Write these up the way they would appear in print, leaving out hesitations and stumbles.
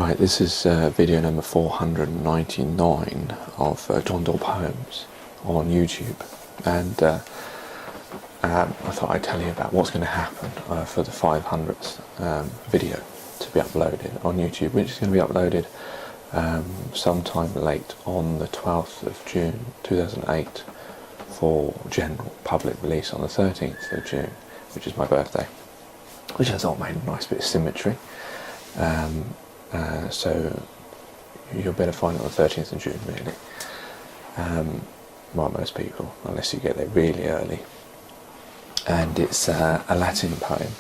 Right, this is video number 499 of John Doyle Poems on YouTube, and I thought I'd tell you about what's going to happen for the 500th video to be uploaded on YouTube, which is going to be uploaded sometime late on the 12th of June 2008 for general public release on the 13th of June, which is my birthday, which I thought made a nice bit of symmetry. So you'll better find it on the 13th of June, really. Well, most people, unless you get there really early. And it's a Latin poem.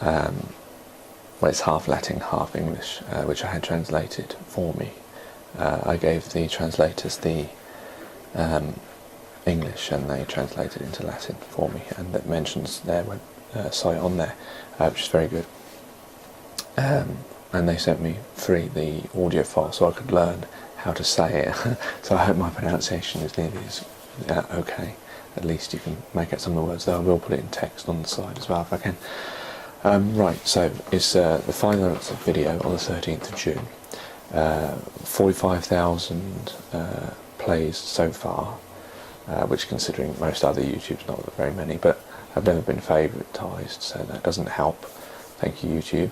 Well, it's half Latin, half English, which I had translated for me. I gave the translators the English, and they translated into Latin for me, and that mentions their site on there, which is very good. And they sent me free the audio file so I could learn how to say it. So I hope my pronunciation is nearly as okay. At least you can make out some of the words, though I will put it in text on the side as well if I can. Right, so it's the 500th video on the 13th of June. 45,000 plays so far, which, considering most other YouTube's not very many, but I've never been favouritised, so that doesn't help. Thank you, YouTube.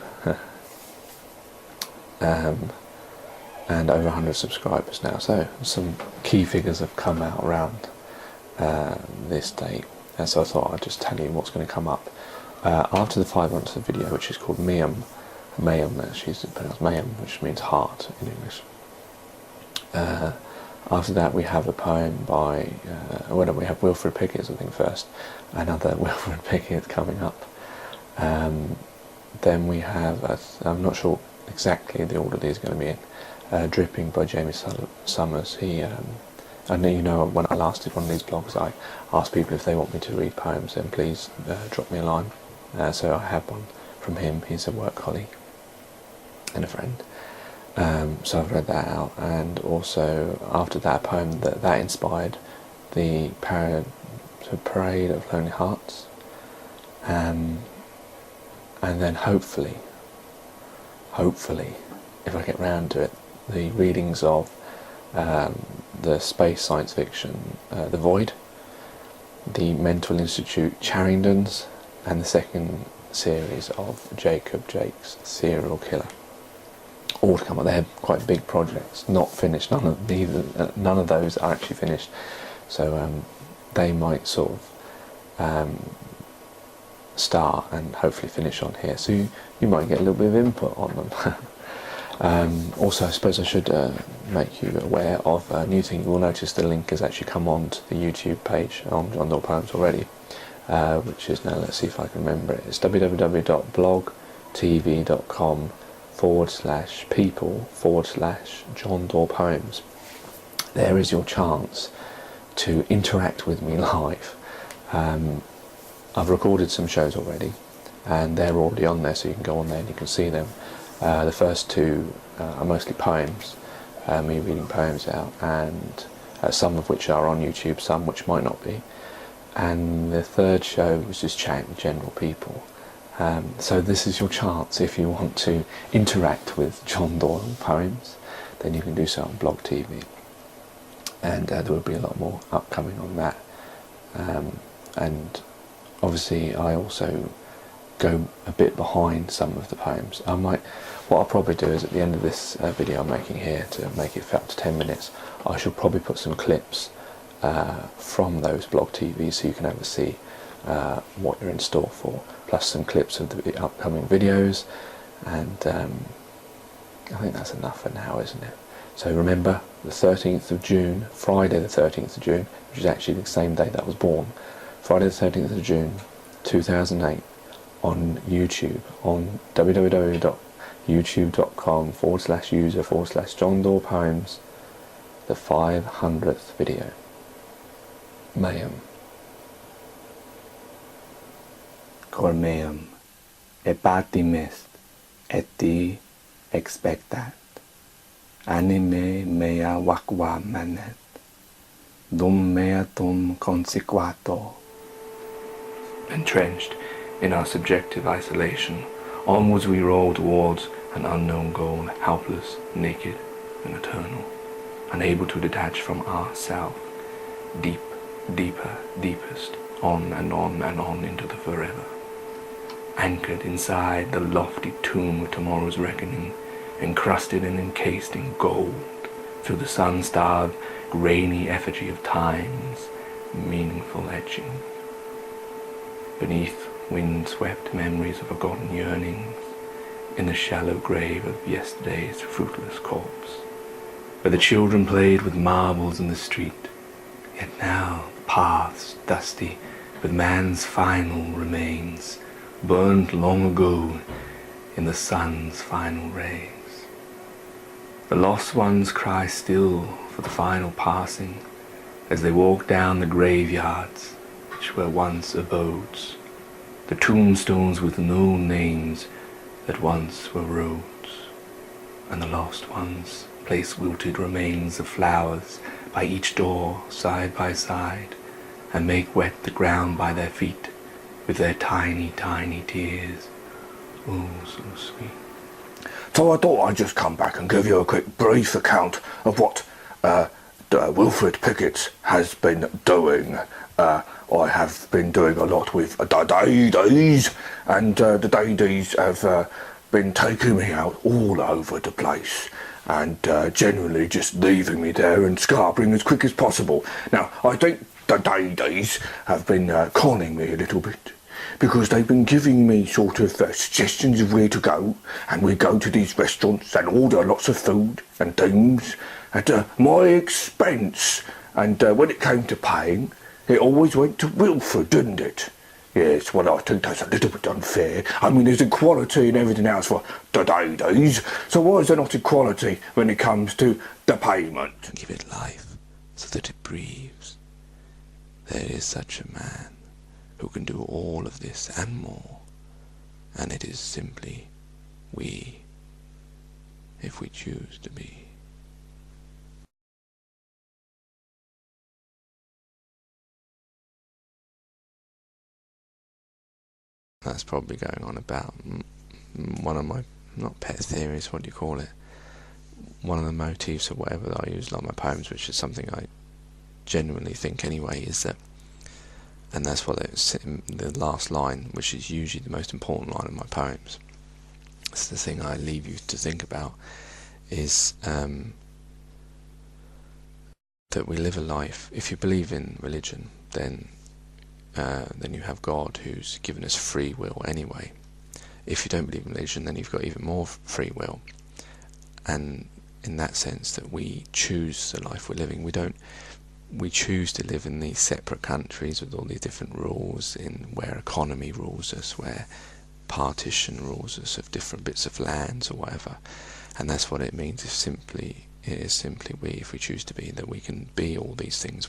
And over 100 subscribers now, so some key figures have come out around this date, and so I thought I'd just tell you what's going to come up after the 500th video, which is called meum. Meum, actually is pronounced meum, which means heart in English. After that we have a poem by well, we have Wilfred Pickett's, I think, first. Another Wilfred Pickett coming up. Then we have, I'm not sure exactly the order these are going to be in, Dripping by Jamie Summers. He, I know, you know, when I last did one of these blogs, I asked people if they want me to read poems, then please drop me a line. So I have one from him. He's a work colleague and a friend. So I've read that out, and also after that poem that inspired the Parade of Lonely Hearts, and then hopefully, if I get round to it, the readings of the space science fiction The Void, the Mental Institute Charringtons, and the second series of Jacob Jake's Serial Killer. All to come up. They're quite big projects, not finished. None of those are actually finished. So they might sort of start and hopefully finish on here. So you might get a little bit of input on them. Also, I suppose I should make you aware of a new thing. You will notice the link has actually come on to the YouTube page on John Doyle Poems already, which is now, let's see if I can remember it, it's www.blogtv.com/people/John Doyle Poems. There is your chance to interact with me live. I've recorded some shows already, and they're already on there, so you can go on there and you can see them. The first two are mostly poems, me reading poems out, and some of which are on YouTube, some which might not be. And the third show was just chatting with general people. So this is your chance. If you want to interact with John Doyle Poems, then you can do so on Blog TV. And there will be a lot more upcoming on that. And obviously I also go a bit behind some of the poems. What I'll probably do is, at the end of this video I'm making here, to make it fit up to 10 minutes, I shall probably put some clips from those Blog TV, so you can have a see what you're in store for, plus some clips of the upcoming videos, and I think that's enough for now, isn't it? So remember, the 13th of June, Friday the 13th of June, which is actually the same day that I was born, Friday the 13th of June 2008, on YouTube, on www.youtube.com/user/John Doyle Poems, the 500th video. Meum. Cor meum, epatimest, eti expectat, anime mea vacua manet, dum meatum consequato. Entrenched in our subjective isolation, onwards we roll towards an unknown goal, helpless, naked, and eternal, unable to detach from ourself, deep, deeper, deepest, on and on and on into the forever, anchored inside the lofty tomb of tomorrow's reckoning, encrusted and encased in gold, through the sun-starved, grainy effigy of time's meaningful etching, beneath wind-swept memories of forgotten yearnings, in the shallow grave of yesterday's fruitless corpse, where the children played with marbles in the street, yet now the paths dusty with man's final remains, burned long ago in the sun's final rays. The lost ones cry still for the final passing as they walk down the graveyards which were once abodes, the tombstones with no names that once were roads, and the lost ones place wilted remains of flowers by each door side by side, and make wet the ground by their feet with their tiny, tiny tears. Oh, so sweet. So I thought I'd just come back and give you a quick brief account of what Wilfred Pickett has been doing. I have been doing a lot with the Daddies, and the Daddies have been taking me out all over the place, and generally just leaving me there and scarpering as quick as possible. Now, I think the Daddies have been conning me a little bit, because they've been giving me sort of suggestions of where to go, and we go to these restaurants and order lots of food and things at my expense, and when it came to paying, it always went to Wilfred, didn't it? Yes, well, I think that's a little bit unfair. I mean, there's equality and everything else for the Daddies, so why is there not equality when it comes to the payment? Give it life so that it breathes. There is such a man who can do all of this and more, and it is simply we, if we choose to be. That's probably going on about one of my, not pet theories, what do you call it? One of the motifs or whatever that I use like my poems, which is something I genuinely think anyway, is that, and that's what it's in the last line, which is usually the most important line of my poems. It's the thing I leave you to think about, is that we live a life. If you believe in religion, then you have God who's given us free will anyway. If you don't believe in religion, then you've got even more free will. And in that sense, that we choose the life we're living. We choose to live in these separate countries with all these different rules, in where economy rules us, where partition rules us of different bits of lands or whatever. And that's what it means. It is simply we, if we choose to be, that we can be all these things.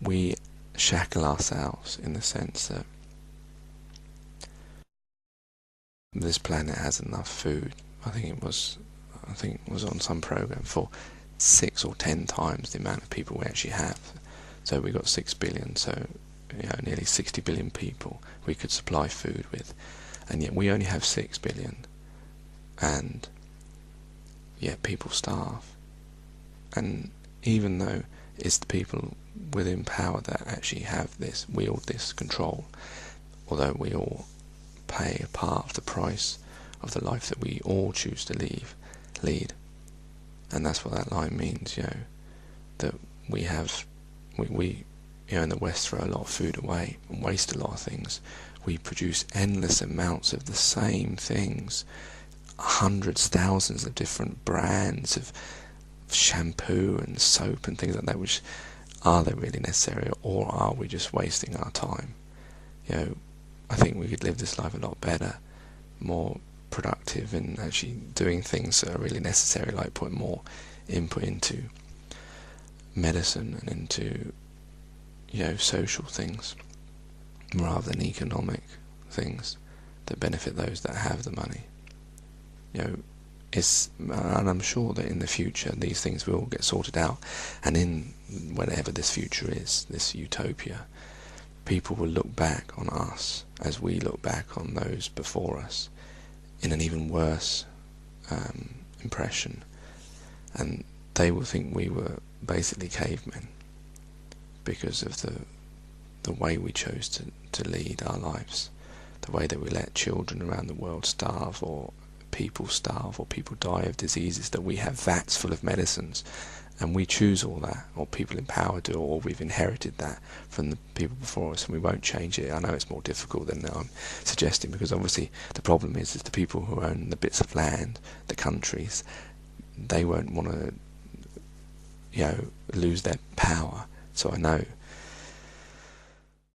We shackle ourselves in the sense that this planet has enough food. I think it was on some program for 6 or 10 times the amount of people we actually have. So we got 6 billion, so nearly 60 billion people we could supply food with, and yet we only have 6 billion, and yet people starve. And even though it's the people within power that actually have this, wield this control, although we all pay a part of the price of the life that we all choose to lead. And that's what that line means, that we in the West throw a lot of food away and waste a lot of things. We produce endless amounts of the same things, hundreds, thousands of different brands of shampoo and soap and things like that, which are they really necessary, or are we just wasting our time? I think we could live this life a lot better, more productive, and actually doing things that are really necessary, like putting more input into medicine and into social things rather than economic things that benefit those that have the money. And I'm sure that in the future these things will get sorted out, and in whatever this future is, this utopia, people will look back on us as we look back on those before us in an even worse impression, and they will think we were basically cavemen because of the way we chose to lead our lives, the way that we let children around the world starve, or people die of diseases, that we have vats full of medicines, and we choose all that, or people in power do, or we've inherited that from the people before us, and we won't change it. I know it's more difficult than I'm suggesting, because obviously the problem is the people who own the bits of land, the countries, they won't want to lose their power. So I know